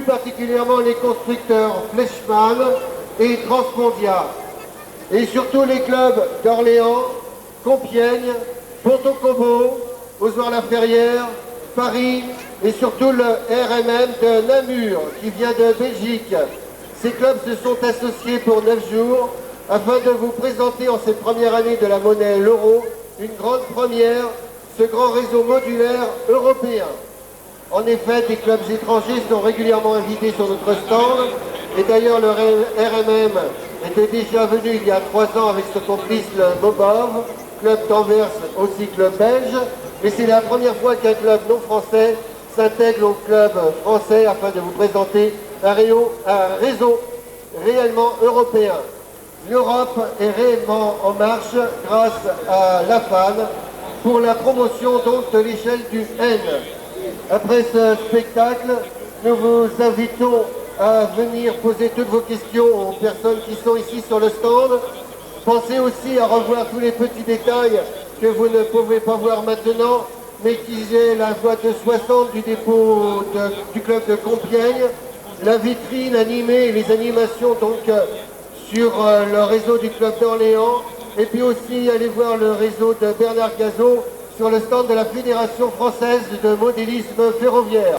plus particulièrement les constructeurs Fleischmann et Transmondia, et surtout les clubs d'Orléans, Compiègne, Ponto-Combo, Ozoir-la-Ferrière, Paris et surtout le RMM de Namur qui vient de Belgique. Ces clubs se sont associés pour 9 jours afin de vous présenter en cette première année de la monnaie l'euro une grande première, ce grand réseau modulaire européen. En effet, des clubs étrangers sont régulièrement invités sur notre stand et d'ailleurs le RMM était déjà venu il y a 3 ans avec ce complice le Mobov, club d'Anvers, aussi club belge, mais c'est la première fois qu'un club non français s'intègre au club français afin de vous présenter un réseau réellement européen. L'Europe est réellement en marche grâce à l'AFAN pour la promotion donc de l'échelle du N. Après ce spectacle, nous vous invitons à venir poser toutes vos questions aux personnes qui sont ici sur le stand. Pensez aussi à revoir tous les petits détails que vous ne pouvez pas voir maintenant, mais qui est la boîte de 60 du dépôt du club de Compiègne, la vitrine animée et les animations donc sur le réseau du club d'Orléans, et puis aussi aller voir le réseau de Bernard Gazot sur le stand de la Fédération française de modélisme ferroviaire.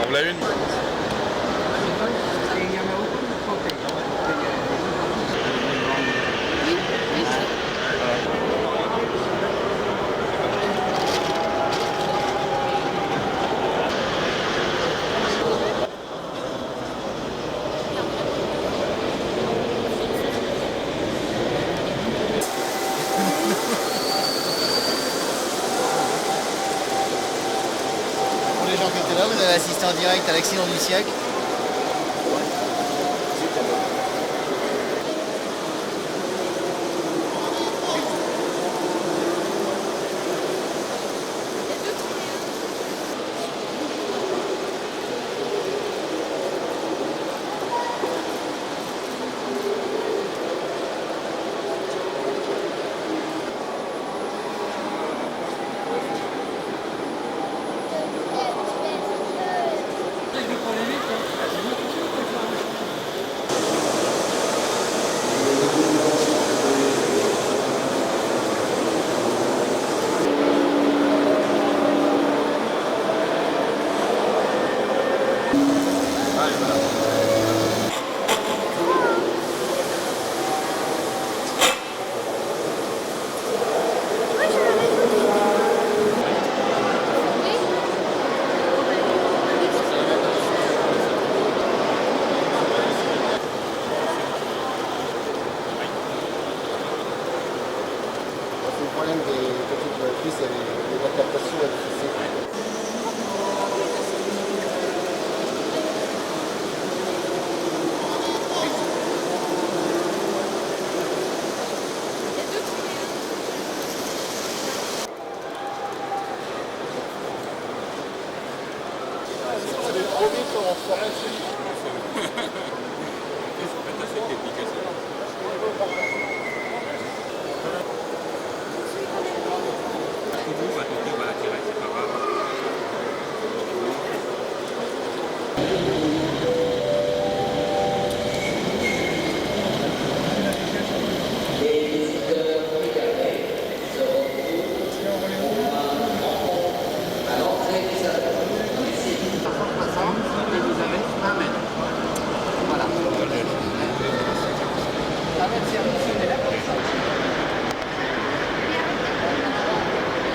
On l'a une. Pour les gens qui étaient là, vous avez assisté en direct à l'accident du siècle. C'est le problème des petites puces, les adaptations est difficile. Trop vite, on se reste.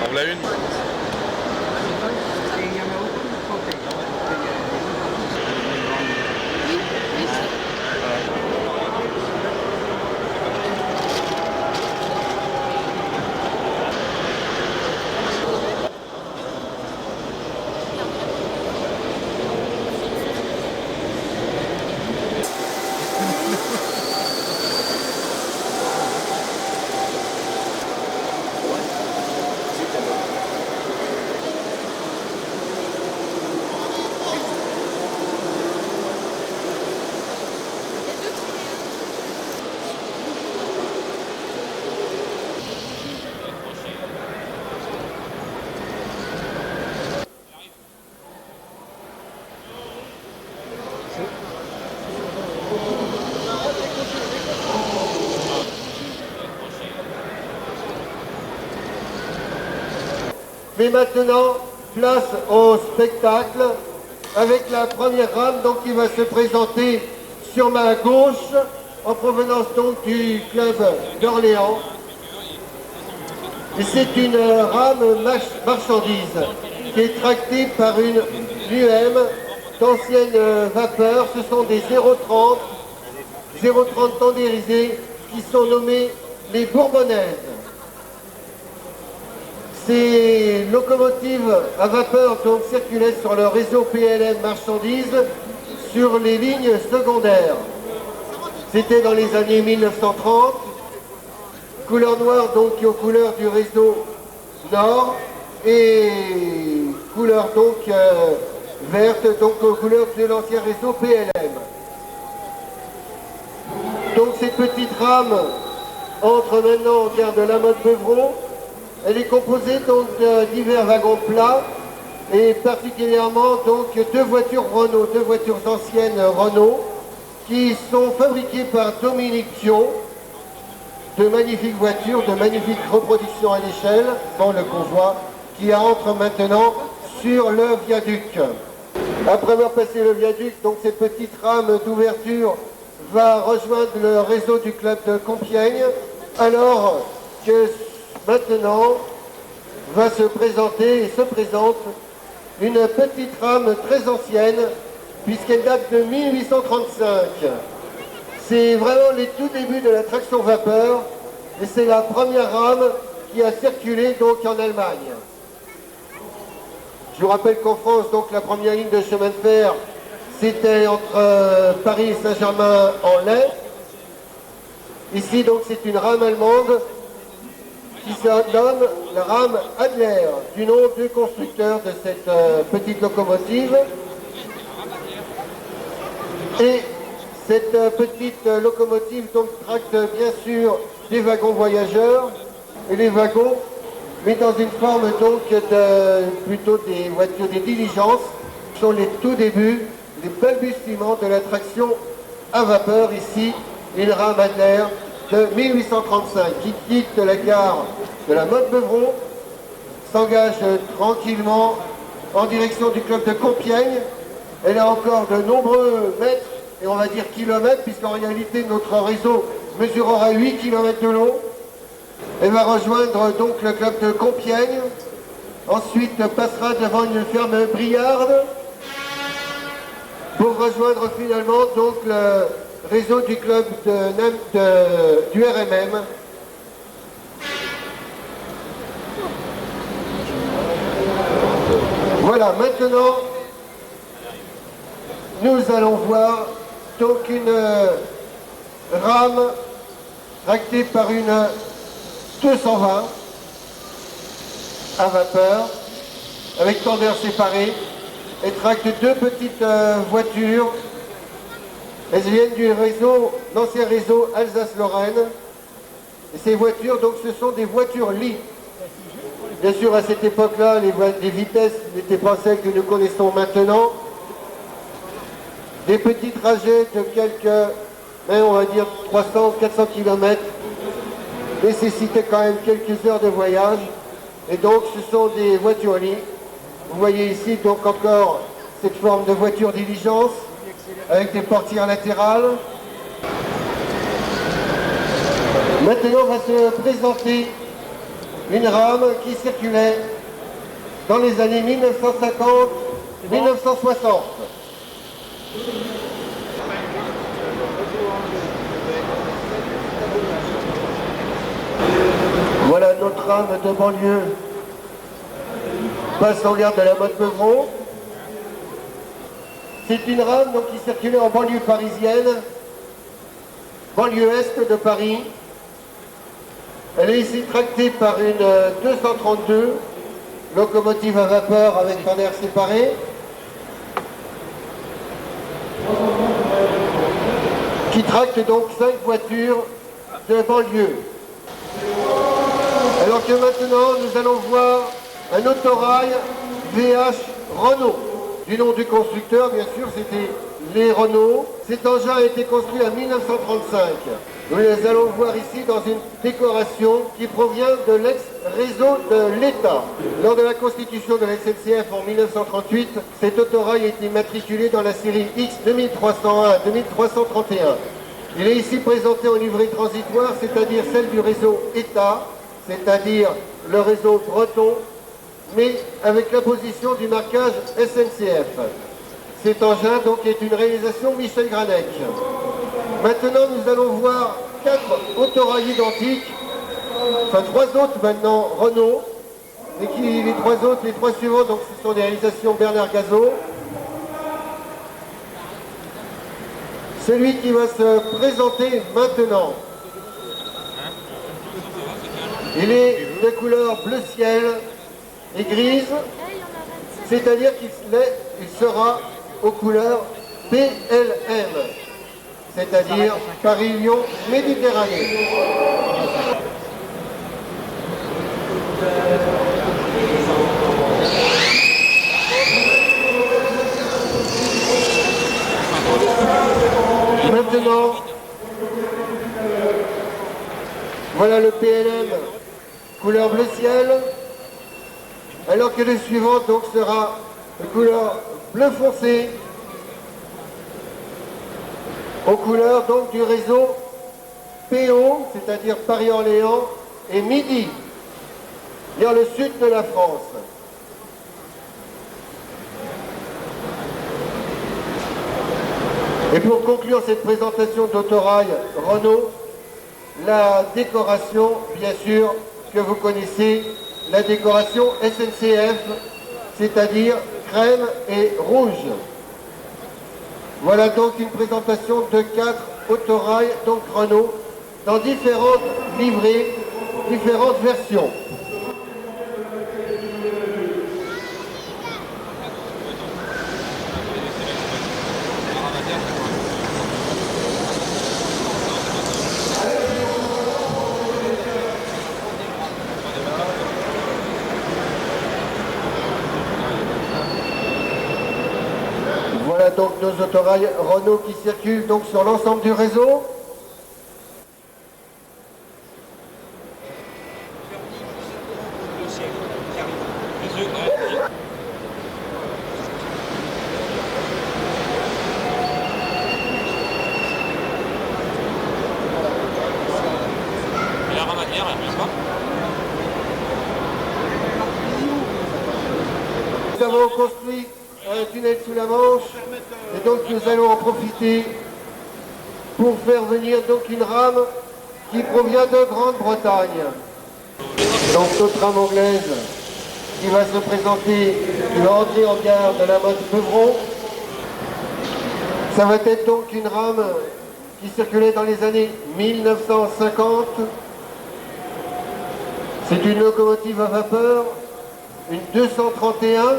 On l'a une. Mais maintenant, place au spectacle avec la première rame donc, qui va se présenter sur ma gauche en provenance donc du club d'Orléans. Et c'est une rame marchandise qui est tractée par une UM d'ancienne vapeur. Ce sont des 0,30 tendérisés qui sont nommés les Bourbonnaises. Ces locomotives à vapeur donc circulaient sur le réseau PLM marchandises sur les lignes secondaires. C'était dans les années 1930, couleur noire donc aux couleurs du réseau Nord et couleur donc verte donc aux couleurs de l'ancien réseau PLM. Donc cette petite rame entre maintenant en gare de la Motte-Beuvron. Elle est composée donc de divers wagons plats et particulièrement donc deux voitures Renault, deux voitures anciennes Renault qui sont fabriquées par Dominique Pion. De magnifiques voitures, de magnifiques reproductions à l'échelle dans le convoi qui entre maintenant sur le viaduc. Après avoir passé le viaduc, donc cette petite rame d'ouverture va rejoindre le réseau du club de Compiègne, alors que maintenant va se présenter et se présente une petite rame très ancienne, puisqu'elle date de 1835. C'est vraiment les tout débuts de la traction vapeur, et c'est la première rame qui a circulé donc en Allemagne. Je vous rappelle qu'en France, donc la première ligne de chemin de fer, c'était entre Paris et Saint-Germain-en-Laye. Ici, donc, c'est une rame allemande qui se nomme la rame Adler, du nom du constructeur de cette petite locomotive. Et cette petite locomotive donc tracte bien sûr des wagons voyageurs et les wagons, mais dans une forme donc plutôt des voitures, des diligences, qui sont les tout débuts, les balbutiements de la traction à vapeur ici, une rame Adler de 1835 qui quitte la gare de la Motte-Beuvron, s'engage tranquillement en direction du club de Compiègne. Elle a encore de nombreux mètres, et on va dire kilomètres, puisqu'en réalité notre réseau mesurera 8 km de long. Elle va rejoindre donc le club de Compiègne, ensuite passera devant une ferme briarde, pour rejoindre finalement donc le réseau du club du RMM. Voilà, maintenant, nous allons voir donc une rame tractée par une 220 à vapeur, avec tendeur séparé. Elle tracte deux petites voitures. Elles viennent du réseau, l'ancien réseau Alsace-Lorraine. Et ces voitures, donc, ce sont des voitures lits. Bien sûr, à cette époque-là, les vitesses n'étaient pas celles que nous connaissons maintenant. Des petits trajets de quelques, on va dire 300-400 km, nécessitaient quand même quelques heures de voyage. Et donc, ce sont des voitures lits. Vous voyez ici donc encore cette forme de voiture diligence avec des portières latérales. Maintenant va se présenter une rame qui circulait dans les années 1950-1960. Voilà notre rame de banlieue. Passe en gare de la Motte-Beuvron. C'est une rame donc, qui circulait en banlieue parisienne, banlieue est de Paris. Elle est ici tractée par une 232, locomotive à vapeur avec tendeur séparé, qui tracte donc 5 voitures de banlieue. Alors que maintenant, nous allons voir un autorail VH Renault. Du nom du constructeur, bien sûr, c'était les Renault. Cet engin a été construit en 1935. Nous les allons voir ici dans une décoration qui provient de l'ex-réseau de l'État. Lors de la constitution de la SNCF en 1938, cet autorail a été matriculé dans la série X 2301-2331. Il est ici présenté en livrée transitoire, c'est-à-dire celle du réseau État, c'est-à-dire le réseau breton, mais avec l'imposition du marquage SNCF. Cet engin donc est une réalisation Michel Granec. Maintenant nous allons voir 4 autorails identiques, enfin 3 autres maintenant Renault, et les 3 autres, les 3 suivants, donc ce sont des réalisations Bernard Gazot. Celui qui va se présenter maintenant, il est de couleur bleu ciel et grise, c'est-à-dire qu'il sera aux couleurs PLM, c'est-à-dire Paris-Lyon Méditerranée. Maintenant, voilà le PLM couleur bleu ciel, alors que le suivant donc sera de couleur bleu foncé, aux couleurs donc du réseau PO, c'est-à-dire Paris-Orléans et Midi, vers le sud de la France. Et pour conclure cette présentation d'Autorail Renault, la décoration, bien sûr, que vous connaissez, la décoration SNCF, c'est-à-dire crème et rouge. Voilà donc une présentation de 4 Autorail, donc Renault, dans différentes livrées, différentes versions. Voilà donc nos autorails Renault qui circulent donc sur l'ensemble du réseau. Nous avons construit un tunnel sous la Manche et donc nous allons en profiter pour faire venir donc une rame qui provient de Grande-Bretagne. Donc notre rame anglaise qui va se présenter, qui va entrer en gare de la Motte-Beuvron. Ça va être donc une rame qui circulait dans les années 1950. C'est une locomotive à vapeur, une 231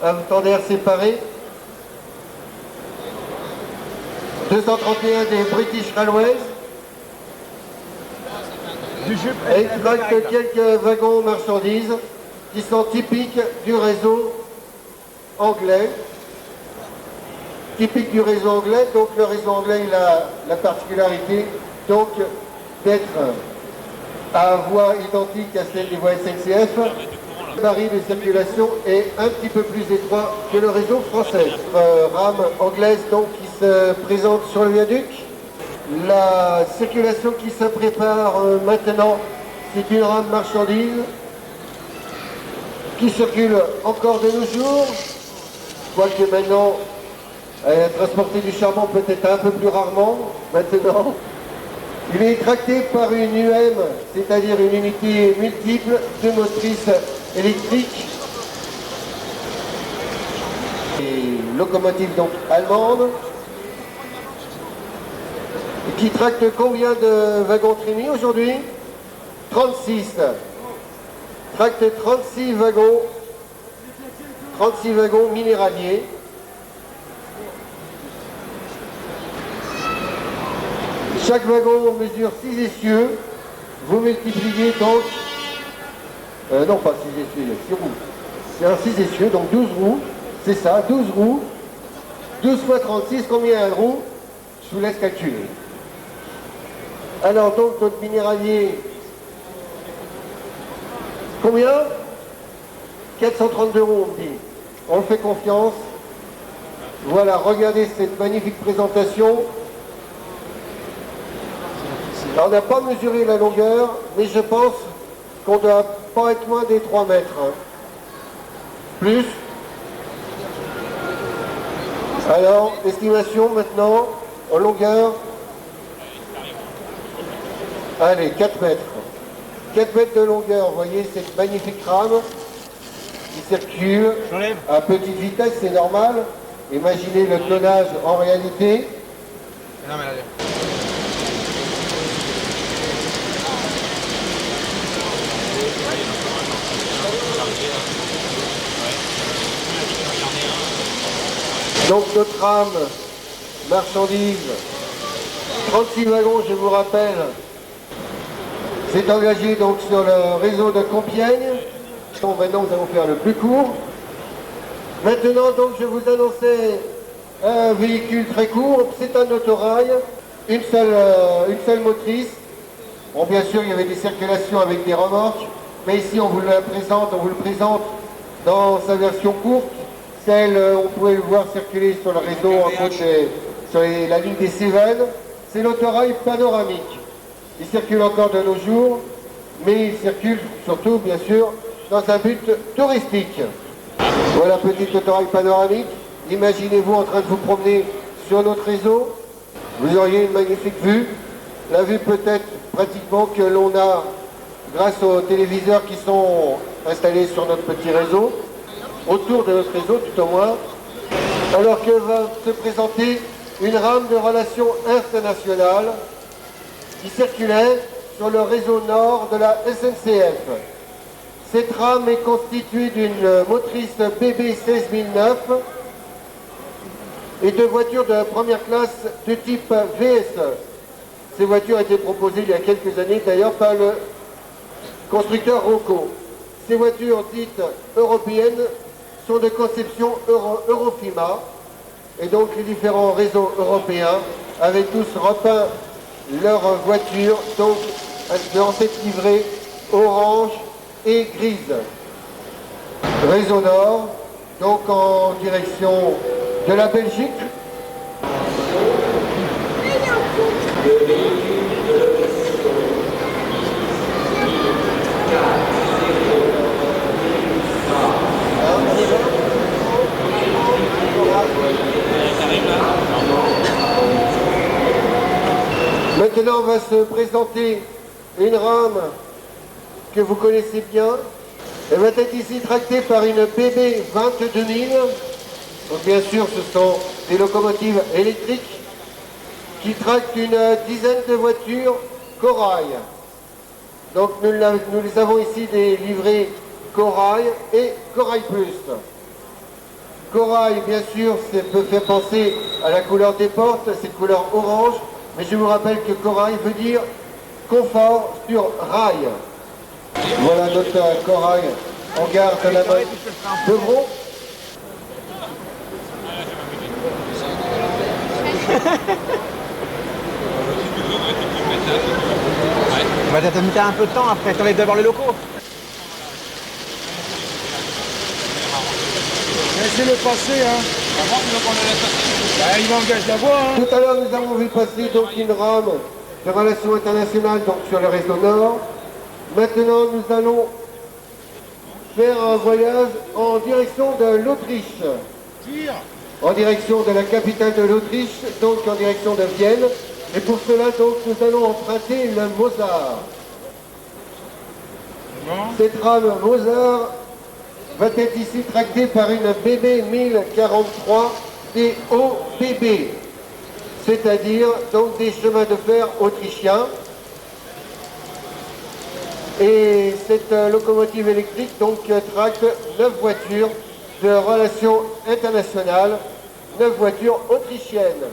à tendaire séparé. 231 des British Railways. Et il tracte quelques wagons marchandises qui sont typiques du réseau anglais. Typique du réseau anglais, donc le réseau anglais il a la particularité donc d'être à voie identique à celle des voies SNCF. Le baril de circulation est un petit peu plus étroit que le réseau français. Rame anglaise donc qui se présente sur le viaduc. La circulation qui se prépare maintenant, c'est une rame marchandise qui circule encore de nos jours, quoique maintenant transporter du charbon peut-être un peu plus rarement maintenant. Il est tracté par une UM, c'est-à-dire une unité multiple de motrices électriques. Et locomotive donc allemande. Et qui tracte combien de wagons Trémy aujourd'hui? 36. Tracte 36 wagons. 36 wagons minéraliers. Chaque wagon mesure 6 essieux. Vous multipliez donc... non, pas 6 essieux, 6 roues. C'est un 6 essieux, donc 12 roues. C'est ça, 12 roues. 12 fois 36, combien de roues? Je vous laisse calculer. Alors, donc, notre minéralier... Combien? 432 roues, on dit. On le fait confiance. Voilà, regardez cette magnifique présentation. Alors, on n'a pas mesuré la longueur, mais je pense qu'on ne doit pas être loin des 3 mètres. Hein. Plus. Alors, estimation maintenant, en longueur. Allez, 4 mètres. 4 mètres de longueur, vous voyez cette magnifique rame qui circule à petite vitesse, c'est normal. Imaginez le tonnage en réalité. Non, mais là, donc notre rame marchandise, 36 wagons je vous rappelle, s'est engagé donc sur le réseau de Compiègne. Donc maintenant nous allons faire le plus court. Maintenant donc je vous annonçais un véhicule très court, c'est un autorail, une seule motrice. Bon bien sûr il y avait des circulations avec des remorques, mais ici on vous le présente dans sa version courte, celle, on pouvait le voir circuler sur le réseau, sur la ligne des Cévennes, c'est l'autorail panoramique. Il circule encore de nos jours, mais il circule surtout, bien sûr, dans un but touristique. Voilà, petit autorail panoramique. Imaginez-vous en train de vous promener sur notre réseau. Vous auriez une magnifique vue. La vue peut-être pratiquement que l'on a grâce aux téléviseurs qui sont installés sur notre petit réseau, autour de notre réseau tout au moins, alors que va se présenter une rame de relations internationales qui circulait sur le réseau nord de la SNCF. Cette rame est constituée d'une motrice BB 16009 et de voitures de première classe de type VSE. Ces voitures ont été proposées il y a quelques années d'ailleurs par le constructeur Rocco. Ces voitures dites européennes sont de conception Eurofima et donc les différents réseaux européens avaient tous repeint leurs voitures donc dans cette livrée orange et grise. Réseau Nord, donc en direction de la Belgique. Maintenant va se présenter une rame que vous connaissez bien. Elle va être ici tractée par une BB 22000. Donc bien sûr ce sont des locomotives électriques qui tractent une dizaine de voitures Corail. Donc nous les avons ici des livrets Corail et Corail Plus. Corail bien sûr ça peut faire penser à la couleur des portes, cette couleur orange. Mais je vous rappelle que Corail veut dire confort sur rail. Voilà notre Corail en gare de la Beuvron. Bah t'as mis un peu de temps après, t'enlèves d'abord les locaux. Laissez-le passer, hein. Bah, il engage la voie, hein. Tout à l'heure, nous avons vu passer donc une rame de relations internationales donc sur le réseau Nord. Maintenant, nous allons faire un voyage en direction de l'Autriche. En direction de la capitale de l'Autriche, donc en direction de Vienne. Et pour cela, donc, nous allons emprunter le Mozart. Cette rame Mozart va être ici tractée par une BB 1043 des OBB, c'est-à-dire donc des chemins de fer autrichiens. Et cette locomotive électrique donc tracte 9 voitures de relations internationales, 9 voitures autrichiennes.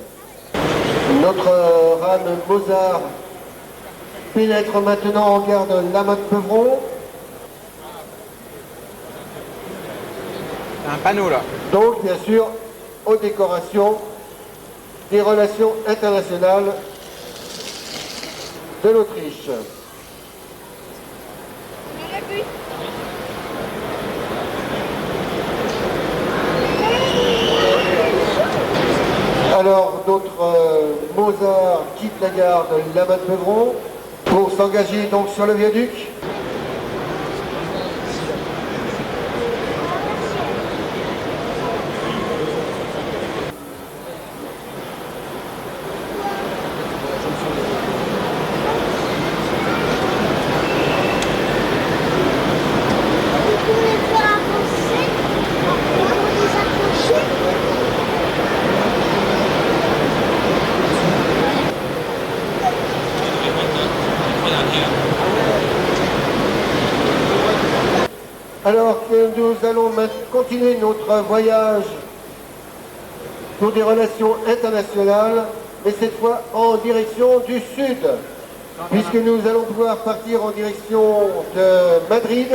Notre rame Mozart pénètre maintenant en gare de Lamotte-Peuvron. Un panneau là. Donc, bien sûr, aux décorations des relations internationales de l'Autriche. Alors, notre Mozart quitte la gare de Lamotte-Peuvron pour s'engager donc sur le viaduc. Alors que nous allons continuer notre voyage pour des relations internationales, mais cette fois en direction du sud, puisque nous allons pouvoir partir en direction de Madrid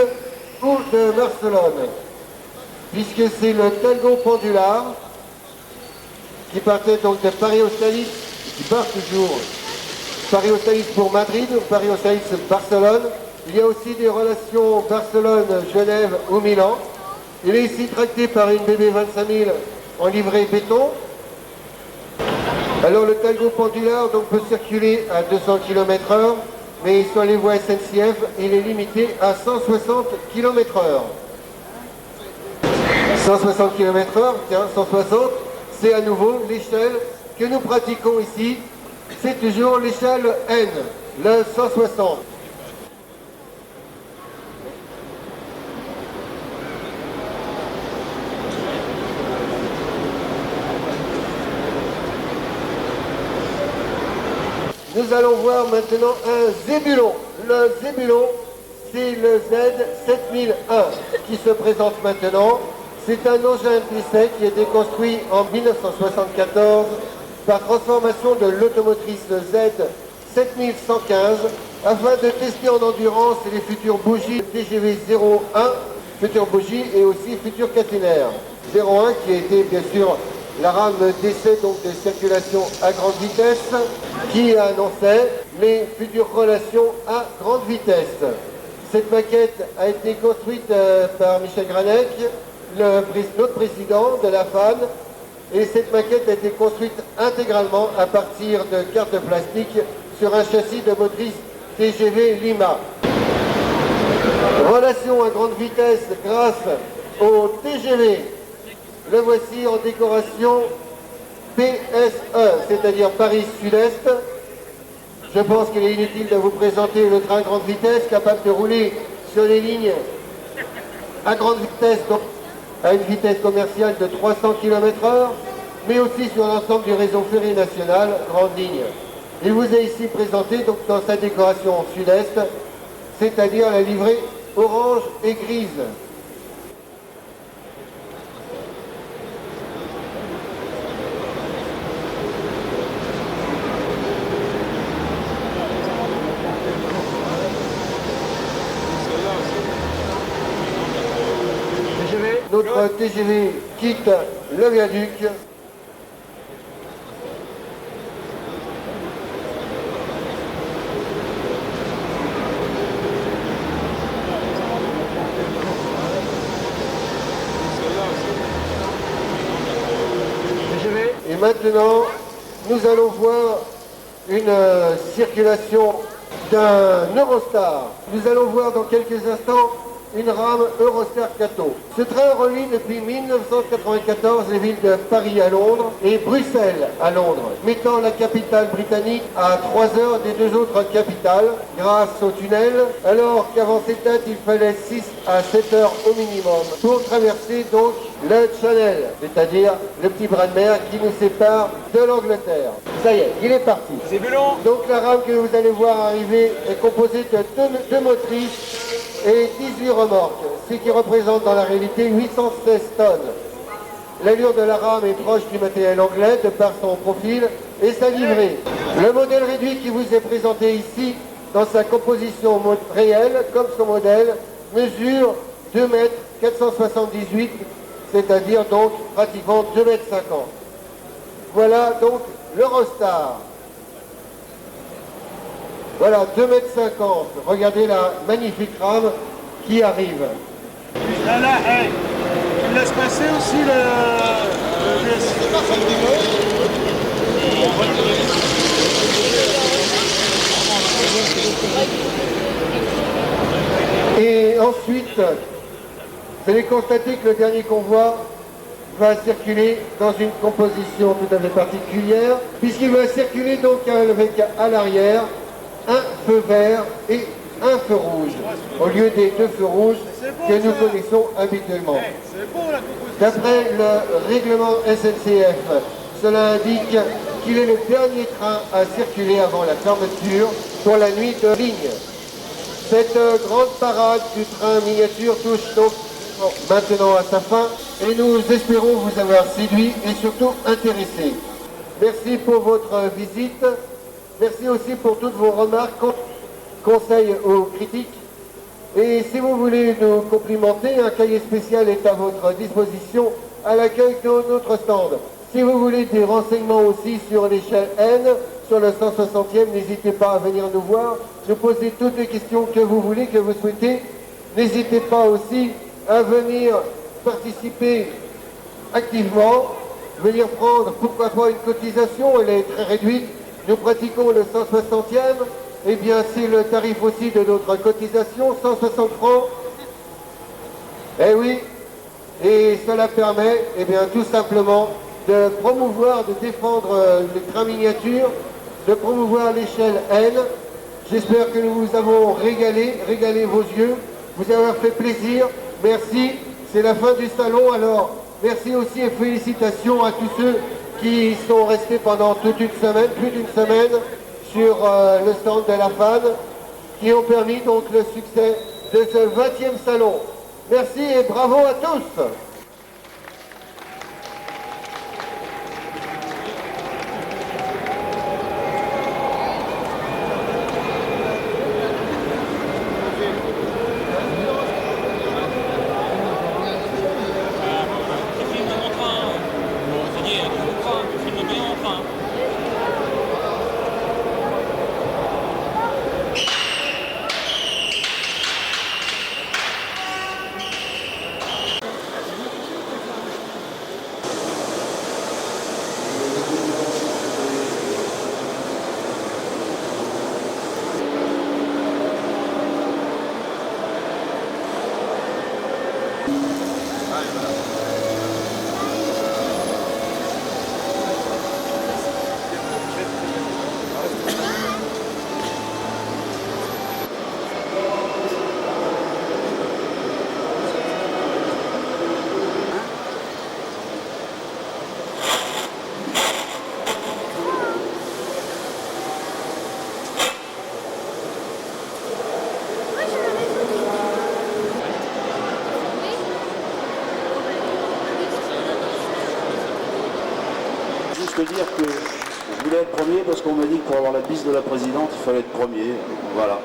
ou de Barcelone, puisque c'est le Talgo Pendular qui partait donc de Paris-Austerlitz, qui part toujours Paris-Austerlitz pour Madrid ou Paris-Austerlitz-Barcelone. Il y a aussi des relations Barcelone, Genève ou Milan. Il est ici tracté par une BB 25 000 en livret béton. Alors le talgo pendulaire donc, peut circuler à 200 km/h, mais sur les voies SNCF, il est limité à 160 km/h. 160 km/h, tiens, 160, c'est à nouveau l'échelle que nous pratiquons ici. C'est toujours l'échelle N, le 160. Nous allons voir maintenant un zébulon. Le zébulon, c'est le Z7001 qui se présente maintenant. C'est un engin d'essai qui a été construit en 1974 par transformation de l'automotrice Z7115 afin de tester en endurance les futures bougies TGV 01, futures bougies et aussi futurs caténaires. 01 qui a été bien sûr la rame d'essai donc de circulation à grande vitesse qui annonçait les futures relations à grande vitesse. Cette maquette a été construite par Michel Granec, notre président de la FAN, et cette maquette a été construite intégralement à partir de cartes plastiques sur un châssis de motrice TGV Lima. Relation à grande vitesse grâce au TGV. Le voici en décoration PSE, c'est-à-dire Paris Sud-Est. Je pense qu'il est inutile de vous présenter le train grande vitesse capable de rouler sur les lignes à grande vitesse, donc à une vitesse commerciale de 300 km/h, mais aussi sur l'ensemble du réseau ferré national, grande ligne. Il vous est ici présenté donc dans sa décoration sud-est, c'est-à-dire la livrée orange et grise. Notre TGV quitte le viaduc. Et maintenant, nous allons voir une circulation d'un Eurostar. Nous allons voir dans quelques instants une rame Eurostar Kato. Ce train relie depuis 1994 les villes de Paris à Londres et Bruxelles à Londres, mettant la capitale britannique à 3 heures des deux autres capitales grâce au tunnel, alors qu'avant cette date il fallait 6 à 7 heures au minimum pour traverser donc le Channel, c'est-à-dire le petit bras de mer qui nous sépare de l'Angleterre. Ça y est, il est parti. C'est Bellon. Donc la rame que vous allez voir arriver est composée de deux motrices et 18 remorques, ce qui représente dans la réalité 816 tonnes. L'allure de la rame est proche du matériel anglais de par son profil et sa livrée. Le modèle réduit qui vous est présenté ici, dans sa composition réelle, comme son modèle, mesure 2 mètres 478, c'est-à-dire donc pratiquement 2 mètres 50. Voilà donc l'Eurostar. Voilà, 2 mètres 50. Regardez la magnifique rame qui arrive. Là, hey, tu me laisses passer aussi Et ensuite, vous allez constater que le dernier convoi va circuler dans une composition tout à fait particulière, puisqu'il va circuler donc avec à l'arrière un feu vert et un feu rouge, au lieu des deux feux rouges que nous connaissons habituellement. D'après le règlement SNCF, cela indique qu'il est le dernier train à circuler avant la fermeture pour la nuit de ligne. Cette grande parade du train miniature touche donc maintenant à sa fin et nous espérons vous avoir séduit et surtout intéressé. Merci pour votre visite. Merci aussi pour toutes vos remarques, conseils ou critiques. Et si vous voulez nous complimenter, un cahier spécial est à votre disposition à l'accueil de notre stand. Si vous voulez des renseignements aussi sur l'échelle N, sur le 160e, n'hésitez pas à venir nous voir, nous poser toutes les questions que vous voulez, que vous souhaitez. N'hésitez pas aussi à venir participer activement, venir prendre, pourquoi pas, une cotisation, elle est très réduite. Nous pratiquons le 160e, et bien c'est le tarif aussi de notre cotisation, 160 francs. Eh oui, et cela permet, eh bien, tout simplement, de promouvoir, de défendre les trains miniatures, de promouvoir l'échelle N. J'espère que nous vous avons régalé vos yeux, vous avez fait plaisir. Merci, c'est la fin du salon, alors merci aussi et félicitations à tous ceux qui sont restés pendant toute une semaine, plus d'une semaine, sur le stand de la FAN, qui ont permis donc le succès de ce 20e salon. Merci et bravo à tous. Juste dire que je voulais être premier parce qu'on m'a dit que pour avoir la bise de la présidente, il fallait être premier. Voilà.